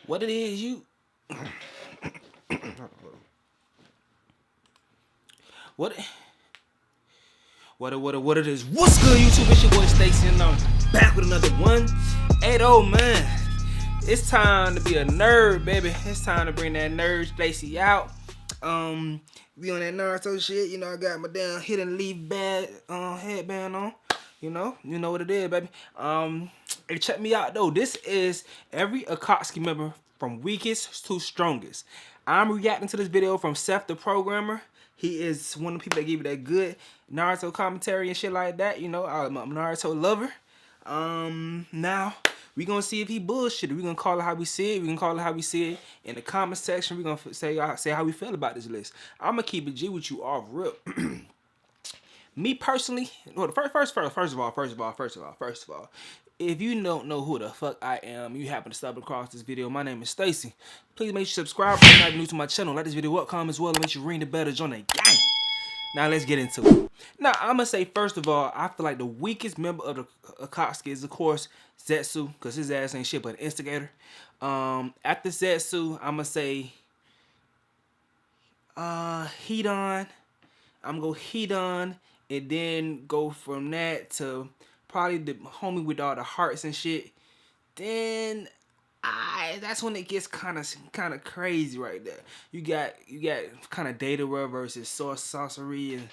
What it is, you. What? What it is? What's good, YouTube? It's your boy Stacie, and I'm back with another one. 80, man. It's time to be a nerd, baby. It's time to bring that nerd Stacie out. Be on that Naruto shit. You know, I got my damn hidden leaf bad headband on. You know what it is, baby. Hey, check me out though. This is every Akatsuki member from weakest to strongest. I'm reacting to this video from Seth the programmer. He is one of the people that give you that good Naruto commentary and shit like that. You know, I'm a Naruto lover. Now we gonna see if he bullshitted. We gonna call it how we see it. We gonna call it how we see it in the comment section. We gonna say how we feel about this list. I'm gonna keep it G with you off rip. Me personally, well, first of all, if you don't know who the fuck I am, you happen to stumble across this video, my name is Stacie. Please make sure you subscribe if you're not new to my channel. Like this video up, comment as well, and make sure you ring the bell to join the gang. Now let's get into it. Now I'm gonna say first of all, I feel like the weakest member of the Akatsuki is of course Zetsu, because his ass ain't shit but an instigator. After Zetsu, I'm gonna say Hidan. I'm gonna go Hidan, and then go from that to probably the homie with all the hearts and shit. Then that's when it gets kind of crazy right there. You got kind of data versus sorcery, and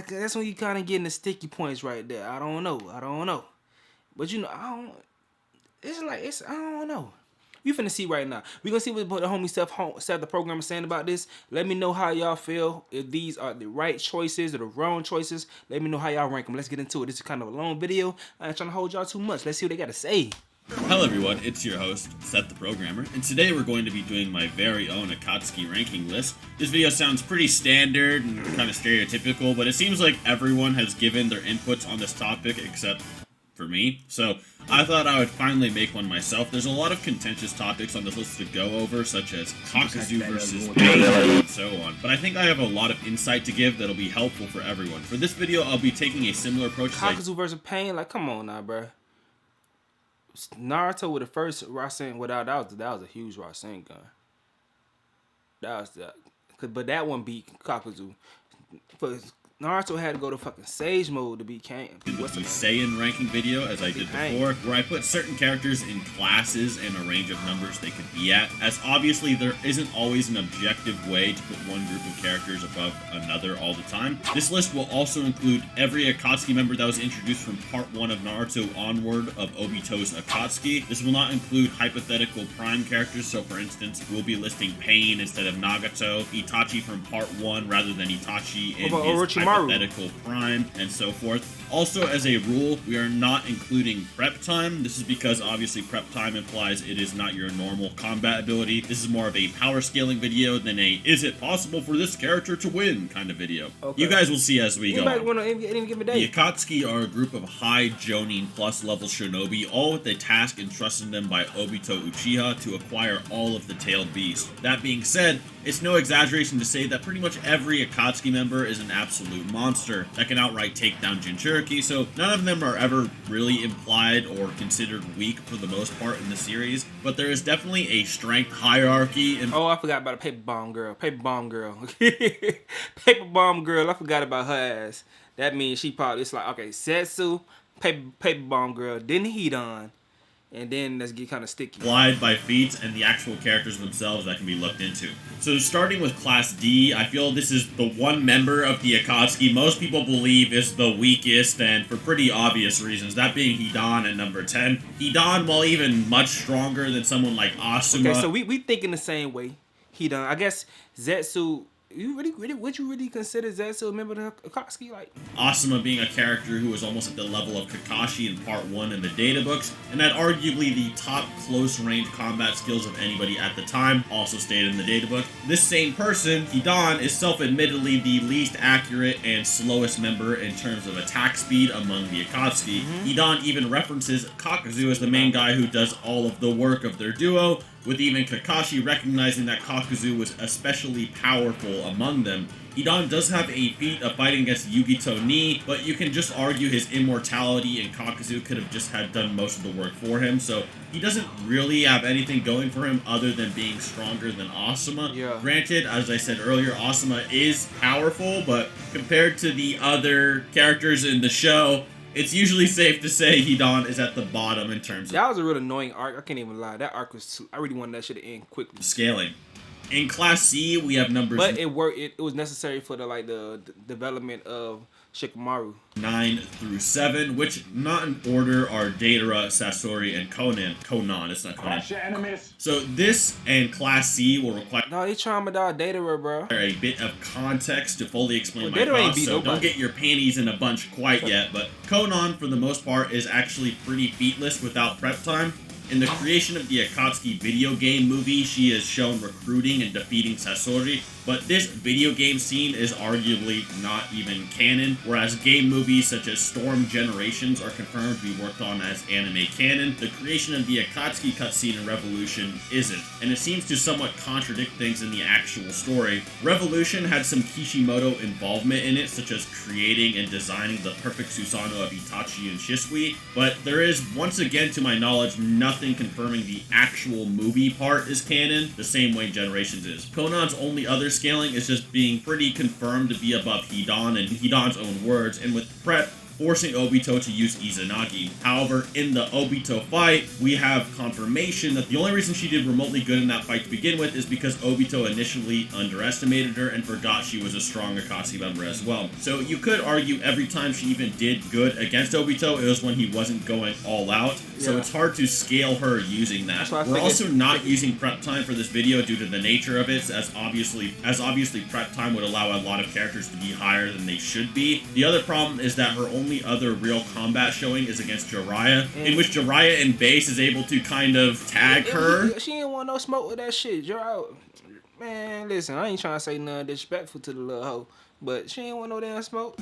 that's when you kind of getting the sticky points right there. I don't know, but you know I don't know. You finna see right now. We gonna see what the homie Seth the programmer saying about this. Let me know how y'all feel. If these are the right choices or the wrong choices, let me know how y'all rank them. Let's get into it. This is kind of a long video. I ain't trying to hold y'all too much. Let's see what they gotta say. Hello everyone, it's your host, Seth the Programmer, and today we're going to be doing my very own Akatsuki ranking list. This video sounds pretty standard and kind of stereotypical, but it seems like everyone has given their inputs on this topic except for me, so I thought I would finally make one myself. There's a lot of contentious topics on this list to go over, such as Akatsuki versus Pain and so on, but I think I have a lot of insight to give that'll be helpful for everyone. For this video, I'll be taking a similar approach to Akatsuki versus Pain, like come on now, bruh. Naruto with the first Rasen, that was a huge Rasen gun. But that one beat Kakuzu. Naruto had to go to fucking Sage mode to beat Kane. What's the Saiyan ranking video, as I did before, where I put certain characters in classes and a range of numbers they could be at, as obviously there isn't always an objective way to put one group of characters above another all the time. This list will also include every Akatsuki member that was introduced from part 1 of Naruto onward of Obito's Akatsuki. This will not include hypothetical prime characters, so for instance, we'll be listing Pain instead of Nagato, Itachi from part 1 rather than Itachi in his hypothetical prime, and so forth. Also, as a rule, we are not including prep time. This is because obviously prep time implies it is not your normal combat ability. This is more of a power scaling video than a is it possible for this character to win kind of video. Okay. You guys will see as we go. The Akatsuki are a group of high Jonin plus level shinobi, all with a task entrusted them by Obito Uchiha to acquire all of the tailed beasts. That being said, it's no exaggeration to say that pretty much every Akatsuki member is an absolute monster that can outright take down Jinchuriki, so none of them are ever really implied or considered weak for the most part in the series, but there is definitely a strength hierarchy. Oh, I forgot about a Paper Bomb Girl. Paper Bomb Girl. Paper Bomb Girl, I forgot about her ass. That means she probably, it's like, okay, Setsu, Paper Bomb Girl, then Hidan, and then let's get kind of sticky. Applied by feats and the actual characters themselves that can be looked into. So starting with Class D, I feel this is the one member of the Akatsuki most people believe is the weakest, and for pretty obvious reasons, that being Hidan at number 10. Hidan, while even much stronger than someone like Asuma. Okay, so we thinking the same way. Hidan, I guess Zetsu. Would you really consider Zetsu a member of the Akatsuki? Like Asuma being a character who was almost at the level of Kakashi in part 1 in the data books, and had arguably the top close-range combat skills of anybody at the time, also stated in the data book. This same person, Hidan, is self-admittedly the least accurate and slowest member in terms of attack speed among the Akatsuki. Hidan even references Kakuzu as the main guy who does all of the work of their duo, with even Kakashi recognizing that Kakuzu was especially powerful among them. Hidan does have a feat of fighting against Yugito Ni, but you can just argue his immortality and Kakuzu could have just done most of the work for him, so he doesn't really have anything going for him other than being stronger than Asuma. Yeah. Granted, as I said earlier, Asuma is powerful, but compared to the other characters in the show, it's usually safe to say Hidan is at the bottom in terms of... That was a real annoying arc. I can't even lie. That arc was... I really wanted that shit to end quickly. Scaling. In Class C, we have numbers... But it worked. It was necessary for the development of Shikamaru. 9 through 7, which, not in order, are Deidara, Sasori, and Conan. Conan, it's not Conan. So this and Class C will require No, they traumatized out Deidara, bro. a bit of context to fully explain my Deidara ain't thoughts, beat so nobody. don't get your panties in a bunch quite yet, but Conan, for the most part, is actually pretty featless without prep time. In the creation of the Akatsuki video game movie, she is shown recruiting and defeating Sasori, but this video game scene is arguably not even canon, whereas game movies such as Storm Generations are confirmed to be worked on as anime canon. The creation of the Akatsuki cutscene in Revolution isn't, and it seems to somewhat contradict things in the actual story. Revolution had some Kishimoto involvement in it, such as creating and designing the perfect Susanoo of Itachi and Shisui, but there is, once again to my knowledge, nothing confirming the actual movie part is canon, the same way Generations is. Conan's only other scaling is just being pretty confirmed to be above Hidan in Hidan's own words, and with prep forcing Obito to use Izanagi. However, in the Obito fight, we have confirmation that the only reason she did remotely good in that fight to begin with is because Obito initially underestimated her and forgot she was a strong Akatsuki member as well. So you could argue every time she even did good against Obito, it was when he wasn't going all out. So Yeah. it's hard to scale her using that. We're also not using prep time for this video due to the nature of it, as obviously prep time would allow a lot of characters to be higher than they should be. The other problem is that her only other real combat showing is against Jiraiya, in which Jiraiya in base is able to kind of tag her. She ain't want no smoke with that shit. Jiraiya, man, listen, I ain't trying to say nothing disrespectful to the little hoe, but she ain't want no damn smoke.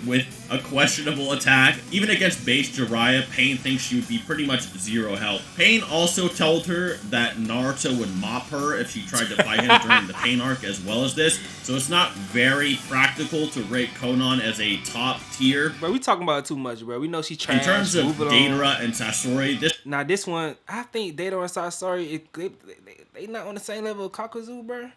With a questionable attack. Even against base Jiraiya, Pain thinks she would be pretty much zero health. Pain also told her that Naruto would mop her if she tried to fight him during the Pain arc as well as this, so it's not very practical to rate Conan as a top tier. Bro, we talking about it too much, bro. We know she trash. In terms of Move it on. Deidara and Sasori, This one, I think Deidara and Sasori, they not on the same level of Kakuzu, bro.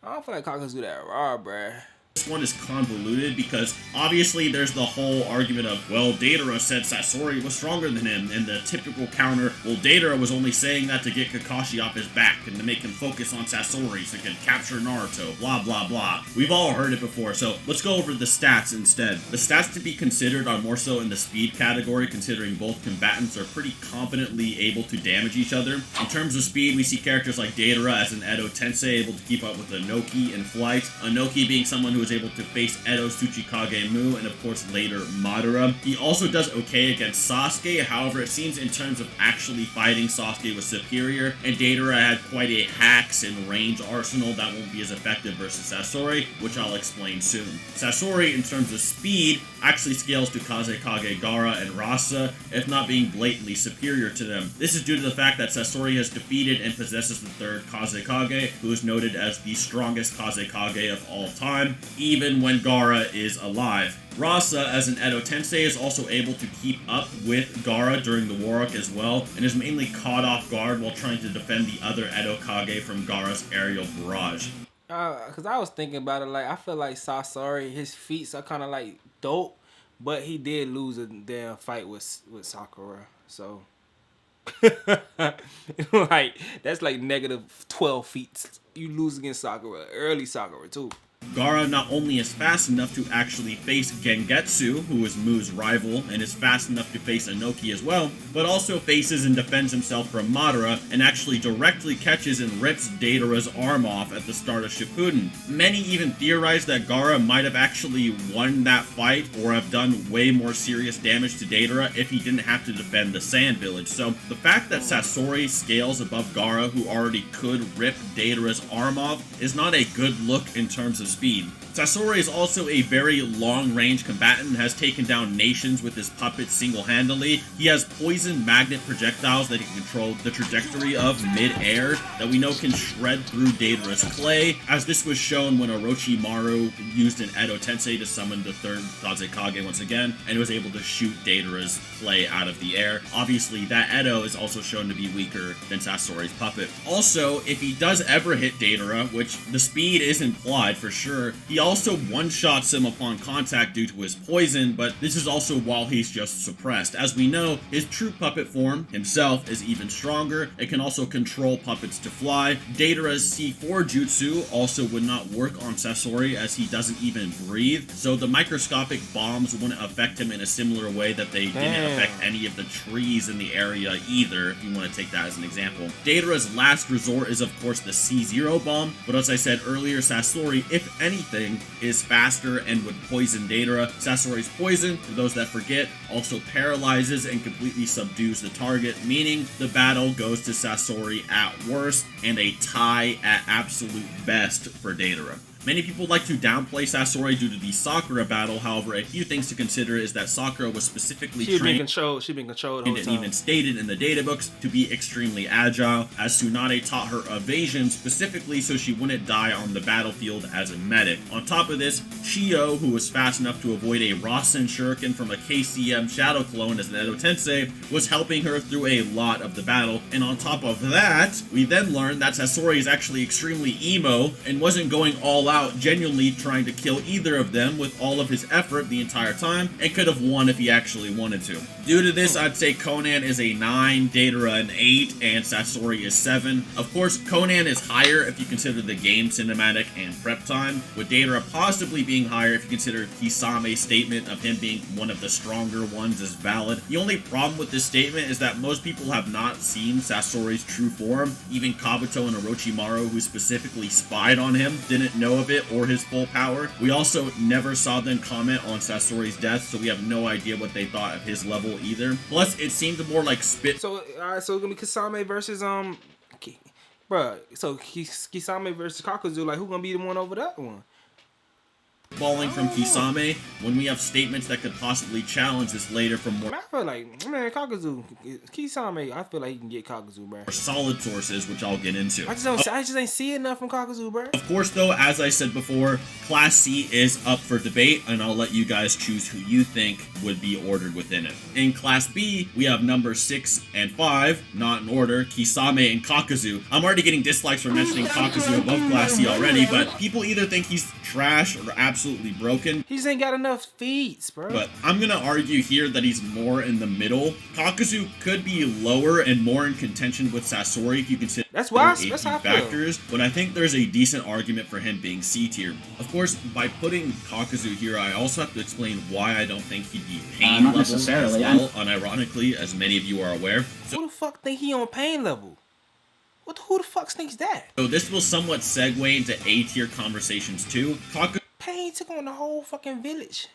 I don't feel like Kakuzu that raw, bro. This one is convoluted because obviously there's the whole argument of, well, Deidara said Sasori was stronger than him, and the typical counter, well, Deidara was only saying that to get Kakashi off his back and to make him focus on Sasori so he can capture Naruto, blah, blah, blah. We've all heard it before, so let's go over the stats instead. The stats to be considered are more so in the speed category, considering both combatants are pretty confidently able to damage each other. In terms of speed, we see characters like Deidara as an Edo Tensei able to keep up with Inoki in flight, Inoki being someone who is able to face Edo's Tsuchikage Mu, and of course later Madara. He also does okay against Sasuke, however it seems in terms of actually fighting, Sasuke was superior, and Deidara had quite a hacks and range arsenal that won't be as effective versus Sasori, which I'll explain soon. Sasori, in terms of speed, actually scales to Kazekage Gaara and Rasa, if not being blatantly superior to them. This is due to the fact that Sasori has defeated and possesses the third Kazekage, who is noted as the strongest Kazekage of all time, even when Gaara is alive. Rasa, as an Edo Tensei, is also able to keep up with Gaara during the war arc as well, and is mainly caught off guard while trying to defend the other Edo Kage from Gaara's aerial barrage. Cause I was thinking about it, like I feel like Sasori, his feats are kind of like dope, but he did lose a damn fight with Sakura, so like that's like negative 12 feet. You lose against Sakura, early Sakura too. Gaara not only is fast enough to actually face Gengetsu, who is Mu's rival, and is fast enough to face Inoki as well, but also faces and defends himself from Madara, and actually directly catches and rips Deidara's arm off at the start of Shippuden. Many even theorize that Gaara might have actually won that fight, or have done way more serious damage to Deidara if he didn't have to defend the Sand Village. So the fact that Sasori scales above Gaara, who already could rip Deidara's arm off, is not a good look in terms of of speed. Sasori is also a very long-range combatant and has taken down nations with his puppets single-handedly. He has poison magnet projectiles that he can control the trajectory of mid-air that we know can shred through Datara's clay, as this was shown when Orochimaru used an Edo Tensei to summon the third Kazekage once again, and was able to shoot Datara's clay out of the air. Obviously, that Edo is also shown to be weaker than Sasori's puppet. Also, if he does ever hit Datara, which the speed is implied for sure, he also one-shots him upon contact due to his poison, but this is also while he's just suppressed. As we know, his true puppet form, himself, is even stronger. It can also control puppets to fly. Datara's C4 jutsu also would not work on Sasori as he doesn't even breathe, so the microscopic bombs wouldn't affect him in a similar way that they didn't affect any of the trees in the area either, if you want to take that as an example. Datara's last resort is of course the C0 bomb, but as I said earlier, Sasori, if anything, is faster and would poison Datara. Sasori's poison, for those that forget, also paralyzes and completely subdues the target, meaning the battle goes to Sasori at worst and a tie at absolute best for Datara. Many people like to downplay Sasori due to the Sakura battle. However, a few things to consider is that Sakura was specifically trained She'd been controlled the whole and time. even stated in the data books to be extremely agile, as Tsunade taught her evasion specifically so she wouldn't die on the battlefield as a medic. On top of this, Chiyo, who was fast enough to avoid a Rasen Shuriken from a KCM Shadow clone as an Edo Tensei, was helping her through a lot of the battle. And on top of that, we then learned that Sasori is actually extremely emo and wasn't going all out genuinely trying to kill either of them with all of his effort the entire time, and could have won if he actually wanted to. Due to this, I'd say Conan is a 9, Datara an 8, and Sasori is 7. Of course, Conan is higher if you consider the game cinematic and prep time, with Datara possibly being higher if you consider Kisame's statement of him being one of the stronger ones is valid. The only problem with this statement is that most people have not seen Sasori's true form. Even Kabuto and Orochimaru, who specifically spied on him, didn't know of it or his full power. We also never saw them comment on Sasori's death, so we have no idea what they thought of his level either. Plus, it seemed more like spit. So, alright, so it's gonna be Kisame versus bruh. So Kisame versus Kakuzu. Like, who gonna be the one over that one? Balling from Kisame when we have statements that could possibly challenge this later from more I feel like, man, Kisame, I feel like he can get Kakuzu, bro. solid sources, which I'll get into. I just ain't see enough from Kakuzu, bro. Of course, though, as I said before, Class C is up for debate, and I'll let you guys choose who you think would be ordered within it. In Class B, we have number 6 and 5, not in order, Kisame and Kakuzu. I'm already getting dislikes for mentioning Kakuzu above Class C already, but people either think he's trash or absolutely broken. He just ain't got enough feats, bro. But I'm gonna argue here that he's more in the middle. Kakuzu could be lower and more in contention with Sasori if you consider that's how I factors, but I think there's a decent argument for him being C tier. Of course, by putting Kakuzu here, I also have to explain why I don't think he'd be pain not level as necessarily. well, unironically, as many of you are aware. Who the fuck think he on pain level? Who the fuck thinks that? So this will somewhat segue into A tier conversations too. Pain took on the whole fucking village.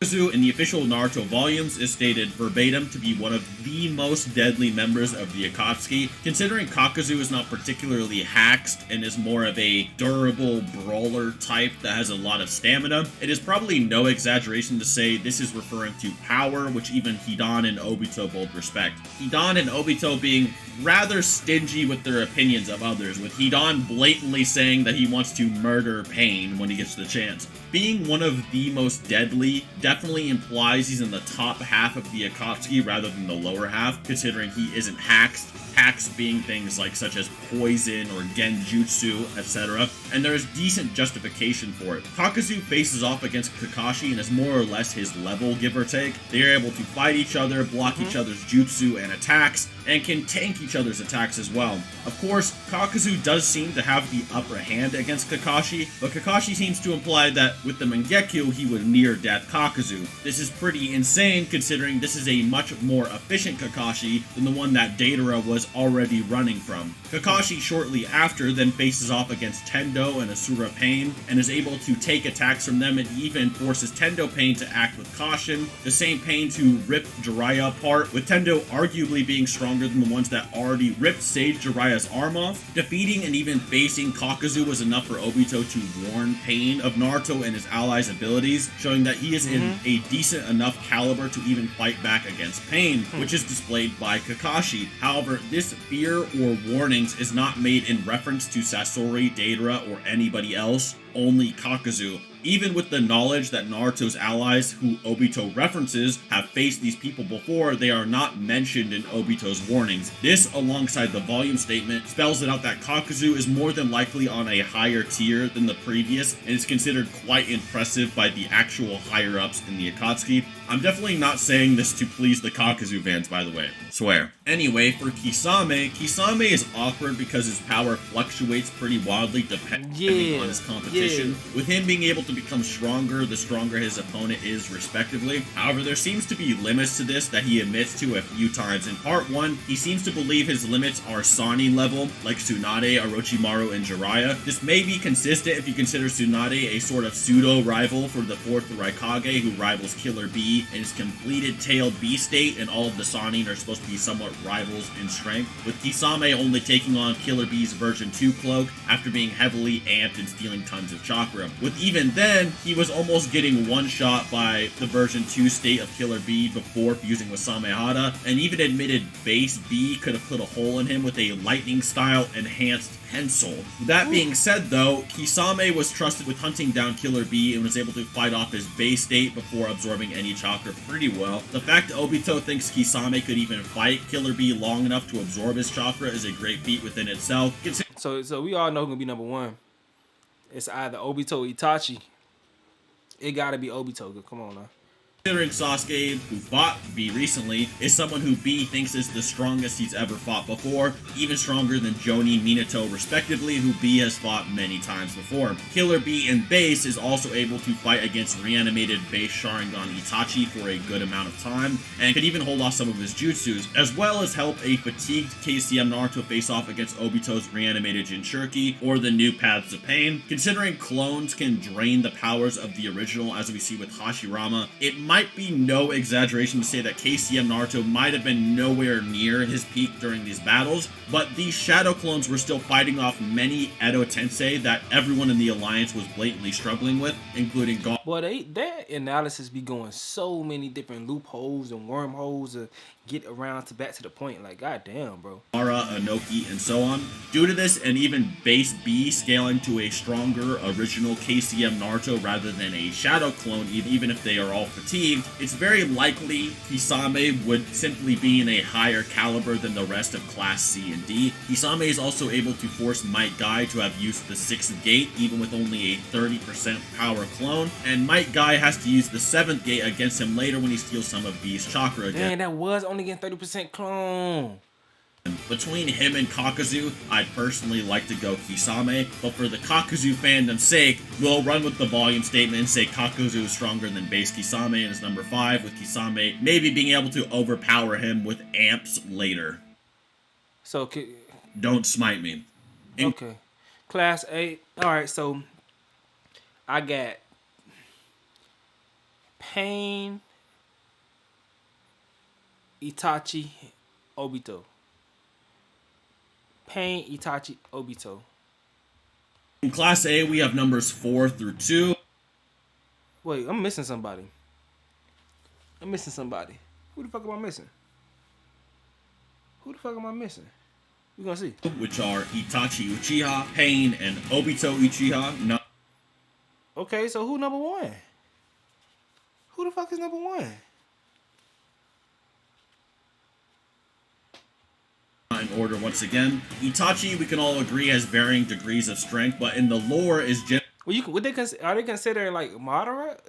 Kakuzu in the official Naruto volumes is stated verbatim to be one of the most deadly members of the Akatsuki. Considering Kakuzu is not particularly haxed and is more of a durable brawler type that has a lot of stamina, it is probably no exaggeration to say this is referring to power, which even Hidan and Obito both respect. Hidan and Obito being rather stingy with their opinions of others, with Hidan blatantly saying that he wants to murder Pain when he gets the chance. Being one of the most deadly definitely implies he's in the top half of the Akatsuki rather than the lower half, considering he isn't haxed. Hacks being things like such as poison or genjutsu, etc. And there is decent justification for it. Kakuzu faces off against Kakashi and is more or less his level, give or take. They are able to fight each other, block each other's jutsu and attacks, and can tank each other's attacks as well. Of course, Kakuzu does seem to have the upper hand against Kakashi, but Kakashi seems to imply that with the Mangekyo he would near-death Kakuzu. This is pretty insane considering this is a much more efficient Kakashi than the one that Datara was already running from. Kakashi shortly after then faces off against Tendo and Asura Pain, and is able to take attacks from them, and even forces Tendo Pain to act with caution. The same Pain to rip Jiraiya apart, with Tendo arguably being stronger than the ones that already ripped Sage Jiraiya's arm off. Defeating and even facing Kakuzu was enough for Obito to warn Pain of Naruto and his allies' abilities, showing that he is in a decent enough caliber to even fight back against Pain, which is displayed by Kakashi. However, this fear or warnings is not made in reference to Sasori, Deidara, or anybody else, only Kakuzu. Even with the knowledge that Naruto's allies, who Obito references, have faced these people before, they are not mentioned in Obito's warnings. This, alongside the volume statement, spells it out that Kakuzu is more than likely on a higher tier than the previous, and is considered quite impressive by the actual higher-ups in the Akatsuki. I'm definitely not saying this to please the Kakuzu fans, by the way. Swear. Anyway, for Kisame, Kisame is awkward because his power fluctuates pretty wildly depending on his competition, with him being able to become stronger the stronger his opponent is, respectively. However, there seems to be limits to this that he admits to a few times. In part 1, he seems to believe his limits are Sannin level, like Tsunade, Orochimaru, and Jiraiya. This may be consistent if you consider Tsunade a sort of pseudo-rival for the 4th Raikage, who rivals Killer Bee in his completed tailed B state, and all of the Sannin are supposed to be somewhat rivals in strength, with Kisame only taking on Killer Bee's version 2 cloak after being heavily amped and stealing tons of chakra. With even then, he was almost getting one-shot by the version 2 state of Killer Bee before fusing with Samehada, and even admitted base B could have put a hole in him with a lightning-style enhanced pencil. That being said though, Kisame was trusted with hunting down Killer Bee and was able to fight off his base state before absorbing any chakra pretty well. The fact that Obito thinks Kisame could even fight Killer Bee long enough to absorb his chakra is a great feat within itself. So we all know who's gonna be number 1. It's either Obito or Itachi. It gotta be Obito. Come on now. Considering Sasuke, who fought Bee recently, is someone who Bee thinks is the strongest he's ever fought before, even stronger than Jonin, Minato, respectively, who Bee has fought many times before. Killer Bee in base is also able to fight against reanimated base Sharingan Itachi for a good amount of time, and could even hold off some of his jutsus, as well as help a fatigued KCM Naruto face off against Obito's reanimated Jinchuriki, or the new Paths of Pain. Considering clones can drain the powers of the original, as we see with Hashirama, it might be no exaggeration to say that KCM Naruto might have been nowhere near his peak during these battles, but these shadow clones were still fighting off many Edo Tensei that everyone in the Alliance was blatantly struggling with, including Boy, their analysis be going so many different loopholes and wormholes to get around to back to the point. Like, goddamn, bro. Ara, Inoki, and so on. Due to this, and even base B scaling to a stronger original KCM Naruto rather than a shadow clone, even if they are all fatigued, it's very likely Kisame would simply be in a higher caliber than the rest of Class C and D. Kisame is also able to force Might Guy to have used the 6th gate, even with only a 30% power clone, and Might Guy has to use the 7th gate against him later when he steals some of B's chakra again. Dang, that was only getting 30% clone. Between him and Kakuzu, I'd personally like to go Kisame, but for the Kakuzu fandom's sake, we'll run with the volume statement and say Kakuzu is stronger than base Kisame and is number 5, with Kisame maybe being able to overpower him with amps later. So, don't smite me. Okay. Class 8. Alright, so I got Pain, Itachi, Obito. Pain, Itachi, Obito. In Class A, we have numbers 4 through 2. Wait, I'm missing somebody. Who the fuck am I missing? We gonna see. Which are Itachi Uchiha, Pain, and Obito Uchiha. No. Okay, so who number 1? Who the fuck is number 1? In order once again, Itachi we can all agree has varying degrees of strength, but in the lore is Well, are they considered like moderate?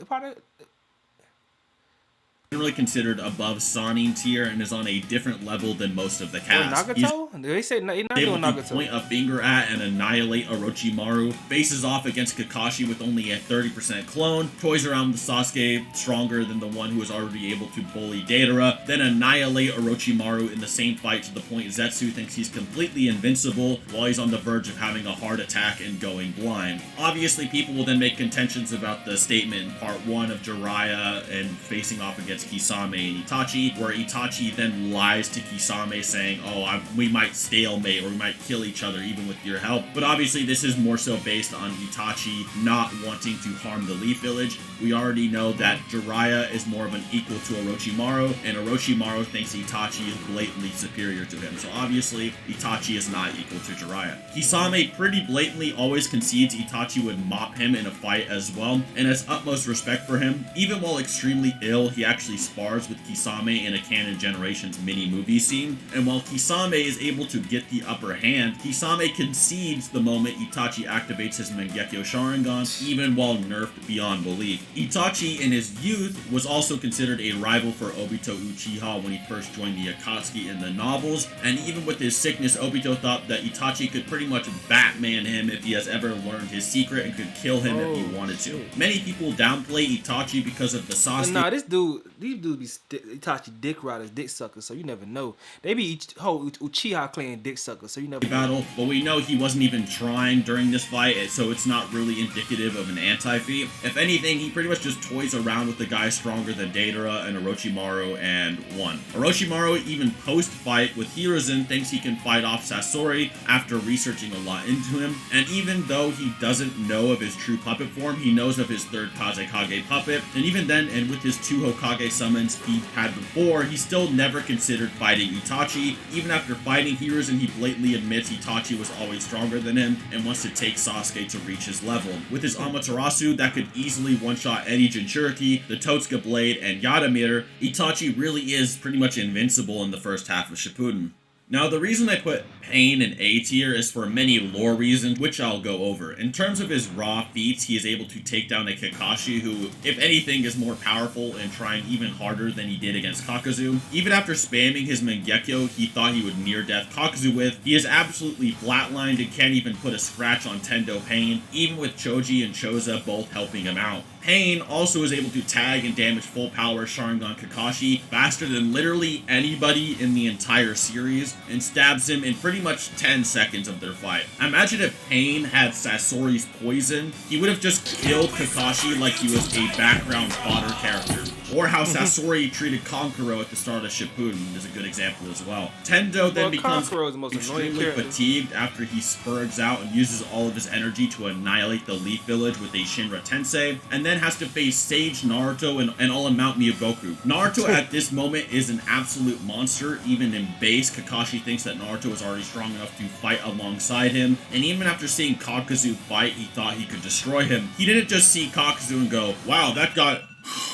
generally considered above Sanin tier and is on a different level than most of the cast. Nagato? They say he's not doing Able to Nagato. point a finger at and annihilate Orochimaru, faces off against Kakashi with only a 30% clone, toys around with Sasuke, stronger than the one who was already able to bully Deidara, then annihilate Orochimaru in the same fight to the point Zetsu thinks he's completely invincible while he's on the verge of having a heart attack and going blind. Obviously, people will then make contentions about the statement in part 1 of Jiraiya and facing off against Kisame and Itachi, where Itachi then lies to Kisame saying, oh, we might stalemate or we might kill each other even with your help. But obviously this is more so based on Itachi not wanting to harm the Leaf Village. We already know that Jiraiya is more of an equal to Orochimaru, and Orochimaru thinks Itachi is blatantly superior to him. So obviously Itachi is not equal to Jiraiya. Kisame pretty blatantly always concedes Itachi would mop him in a fight as well, and has utmost respect for him. Even while extremely ill, he actually spars with Kisame in a Canon Generations mini-movie scene, and while Kisame is able to get the upper hand, Kisame concedes the moment Itachi activates his Mangekyo Sharingan, even while nerfed beyond belief. Itachi in his youth was also considered a rival for Obito Uchiha when he first joined the Akatsuki in the novels, and even with his sickness, Obito thought that Itachi could pretty much Batman him if he has ever learned his secret and could kill him if he wanted to. Many people downplay Itachi because of the Sasuke. Nah, these dudes be Itachi dick riders, dick suckers, so you never know. They be whole Uchiha clan dick suckers, so you never battle, but we know he wasn't even trying during this fight, so it's not really indicative of an anti-feat. If anything, he pretty much just toys around with the guy stronger than Deidara and Orochimaru and won. Orochimaru, even post-fight with Hiruzen, thinks he can fight off Sasori after researching a lot into him, and even though he doesn't know of his true puppet form, he knows of his third Kazekage puppet, and even then, and with his 2 Hokage summons he had before, he still never considered fighting Itachi. Even after fighting Hiruzen, he blatantly admits Itachi was always stronger than him and wants to take Sasuke to reach his level. With his Amaterasu that could easily one-shot any Jinchuriki, the Totsuka Blade, and Yadamir, Itachi really is pretty much invincible in the first half of Shippuden. Now, the reason I put Pain in A tier is for many lore reasons, which I'll go over. In terms of his raw feats, he is able to take down a Kakashi who, if anything, is more powerful and trying even harder than he did against Kakuzu. Even after spamming his Mangekyo he thought he would near-death Kakuzu with, he is absolutely flatlined and can't even put a scratch on Tendo Pain, even with Choji and Choza both helping him out. Pain also is able to tag and damage full power Sharingan Kakashi faster than literally anybody in the entire series, and stabs him in pretty much 10 seconds of their fight. Imagine if Pain had Sasori's poison, he would have just killed Kakashi like he was a background fodder character. Or how Sasori treated Kankuro at the start of Shippuden is a good example as well. Tendo then becomes extremely fatigued after he spurgs out and uses all of his energy to annihilate the Leaf Village with a Shinra Tensei, and then has to face Sage Naruto and all in Mount Myoboku. Naruto at this moment is an absolute monster. Even in base, Kakashi thinks that Naruto is already strong enough to fight alongside him, and even after seeing Kakuzu fight, he thought he could destroy him. He didn't just see Kakuzu and go, wow, that guy...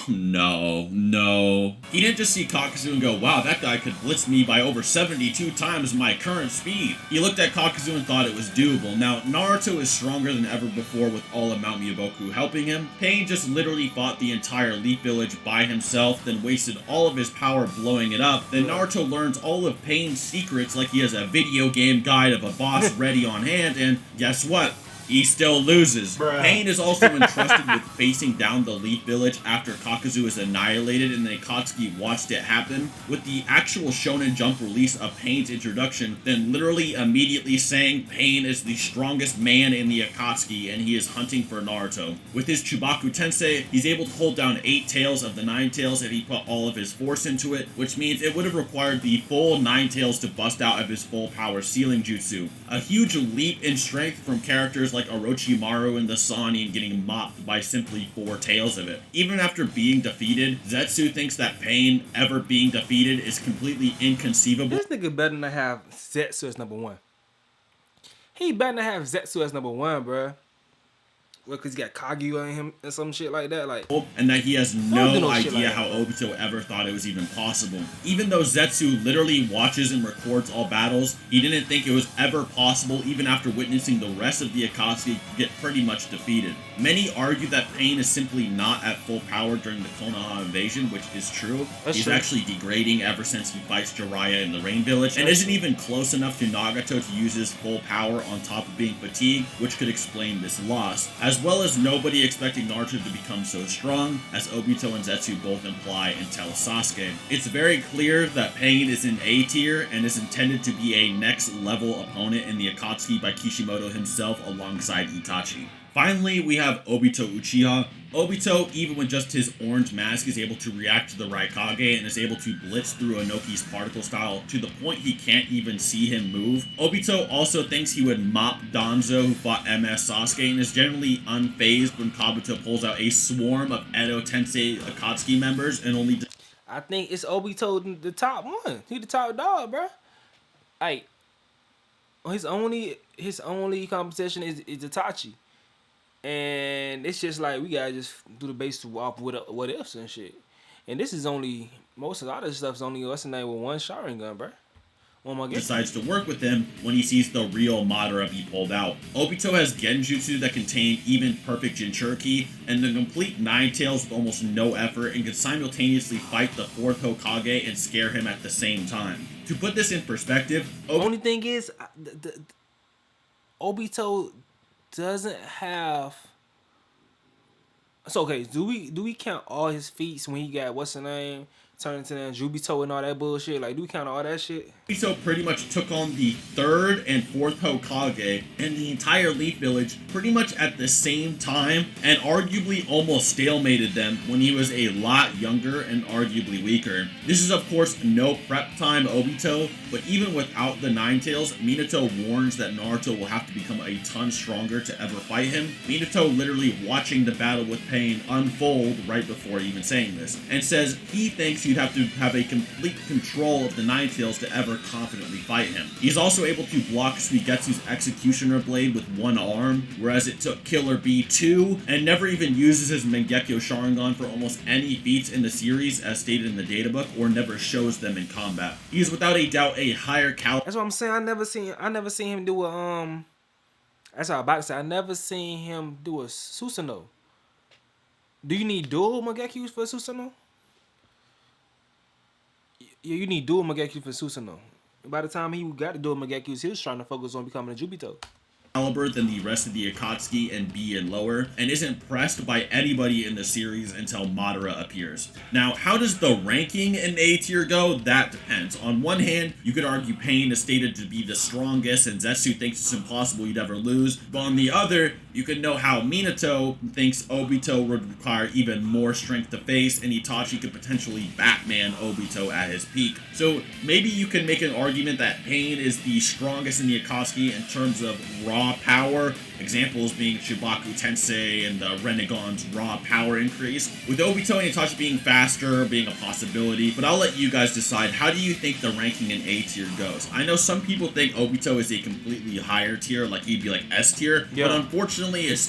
No. He didn't just see Kakuzu and go, wow, that guy could blitz me by over 72 times my current speed. He looked at Kakuzu and thought it was doable. Now, Naruto is stronger than ever before with all of Mount Myoboku helping him. Pain just literally fought the entire Leaf Village by himself, then wasted all of his power blowing it up. Then Naruto learns all of Pain's secrets like he has a video game guide of a boss ready on hand, and guess what? He still loses. Bruh. Pain is also entrusted with facing down the Leaf Village after Kakuzu is annihilated and the Akatsuki watched it happen. With the actual Shonen Jump release of Pain's introduction, then literally immediately saying Pain is the strongest man in the Akatsuki and he is hunting for Naruto. With his Chubaku Tensei, he's able to hold down 8 tails of the 9 tails if he put all of his force into it, which means it would have required the full 9 tails to bust out of his full power sealing jutsu. A huge leap in strength from characters like Orochimaru and the Sannin getting mopped by simply 4 tails of it. Even after being defeated, Zetsu thinks that Pain ever being defeated is completely inconceivable. This nigga better not have Zetsu as number 1. He better not have Zetsu as number 1, bruh. Well, cause he got Kaguya in him and some shit like that. Like, and that he has no shit idea like how Obito ever thought it was even possible. Even though Zetsu literally watches and records all battles, he didn't think it was ever possible, even after witnessing the rest of the Akatsuki get pretty much defeated. Many argue that Pain is simply not at full power during the Konoha invasion, which is true. He's true. actually degrading ever since he fights Jiraiya in the Rain Village, and isn't even close enough to Nagato to use his full power on top of being fatigued, which could explain this loss. As well as nobody expecting Naruto to become so strong, as Obito and Zetsu both imply and tell Sasuke. It's very clear that Pain is in A tier and is intended to be a next level opponent in the Akatsuki by Kishimoto himself alongside Itachi. Finally, we have Obito Uchiha. Obito, even with just his orange mask, is able to react to the Raikage and is able to blitz through Inoki's particle style to the point he can't even see him move. Obito also thinks he would mop Danzo, who fought MS Sasuke, and is generally unfazed when Kabuto pulls out a swarm of Edo Tensei Akatsuki members and only... I think it's Obito the top one. He the top dog, bro. Like, his only competition is Itachi. And it's just like we gotta just do the base off with what ifs and shit. And this is only most of the other stuff's only what's the name with one Sharingan, bro. Decides to work with him when he sees the real Madara be pulled out. Obito has Genjutsu that contain even perfect Jinchuriki and the complete Nine Tails with almost no effort and can simultaneously fight the 4th Hokage and scare him at the same time. To put this in perspective, only thing is Obito doesn't have. So okay, do we count all his feats when he got what's the name turned into that Jubito and all that bullshit? Like, do we count all that shit? Obito pretty much took on the 3rd and 4th Hokage and the entire Leaf Village pretty much at the same time, and arguably almost stalemated them when he was a lot younger and arguably weaker. This is of course no prep time Obito, but even without the Nine Tails, Minato warns that Naruto will have to become a ton stronger to ever fight him. Minato literally watching the battle with Pain unfold right before even saying this, and says he thinks you'd have to have a complete control of the Nine Tails to ever confidently fight him. He's also able to block Suigetsu's Executioner Blade with one arm, whereas it took Killer Bee 2, and never even uses his Mangekyo Sharingan for almost any feats in the series as stated in the databook, or never shows them in combat. He is without a doubt a higher caliber. That's what I'm saying. I never seen him do a that's what I was about to say. I never seen him do a Susanoo. Do you need dual Mangekyous for Susanoo? Yeah, you need dual Mangekyous for Susanoo. By the time he got to dual Mangekyous, he was trying to focus on becoming a Jubito. Caliber than the rest of the Akatsuki and B and lower, and isn't pressed by anybody in the series until Madara appears. Now, how does the ranking in A tier go? That depends. On one hand, you could argue Pain is stated to be the strongest, and Zetsu thinks it's impossible you'd ever lose. But on the other, you could know how Minato thinks Obito would require even more strength to face, and Itachi could potentially Batman Obito at his peak. So maybe you can make an argument that Pain is the strongest in the Akatsuki in terms of raw power, examples being Shibaku Tensei and the Renegon's raw power increase, with Obito and Itachi being faster, being a possibility, but I'll let you guys decide. How do you think the ranking in A tier goes? I know some people think Obito is a completely higher tier, like he'd be like S tier, but unfortunately there's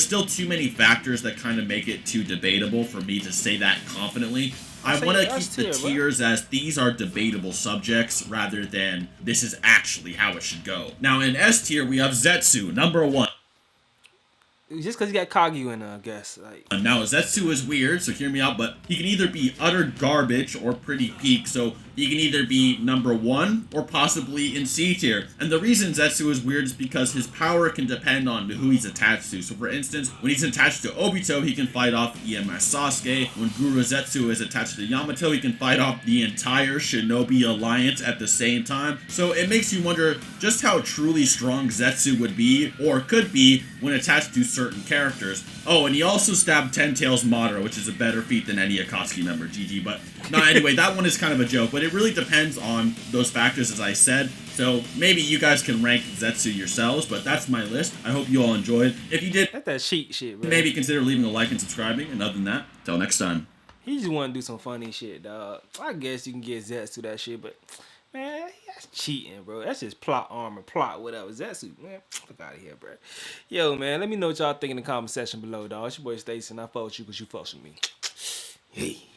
still too many factors that kind of make it too debatable for me to say that confidently. I want to keep the tiers as these are debatable subjects rather than this is actually how it should go. Now in S tier we have Zetsu, number 1. Just because he got Kaguya in there, I guess. Like. Now Zetsu is weird, so hear me out, but he can either be utter garbage or pretty peak, so he can either be number 1 or possibly in C tier. And the reason Zetsu is weird is because his power can depend on who he's attached to. So for instance, when he's attached to Obito, he can fight off EMS Sasuke. When Guru Zetsu is attached to Yamato, he can fight off the entire Shinobi Alliance at the same time. So it makes you wonder just how truly strong Zetsu would be, or could be, when attached to certain characters. Oh, and he also stabbed Ten Tails Madara, which is a better feat than any Akatsuki member, GG. But no, anyway, that one is kind of a joke, but it really depends on those factors, as I said. So maybe you guys can rank Zetsu yourselves, but that's my list. I hope you all enjoyed. If you did, that's that cheat shit, bro. Maybe consider leaving a like and subscribing. And other than that, till next time. He just want to do some funny shit, dog. I guess you can get Zetsu that shit, but Man, that's cheating, bro. That's just plot armor, plot whatever. Zetsu, man. Fuck out of here, bro. Yo, man, let me know what y'all think in the comment section below, dog. It's your boy Stacie, and I fuck with you because you fuck with me. Hey.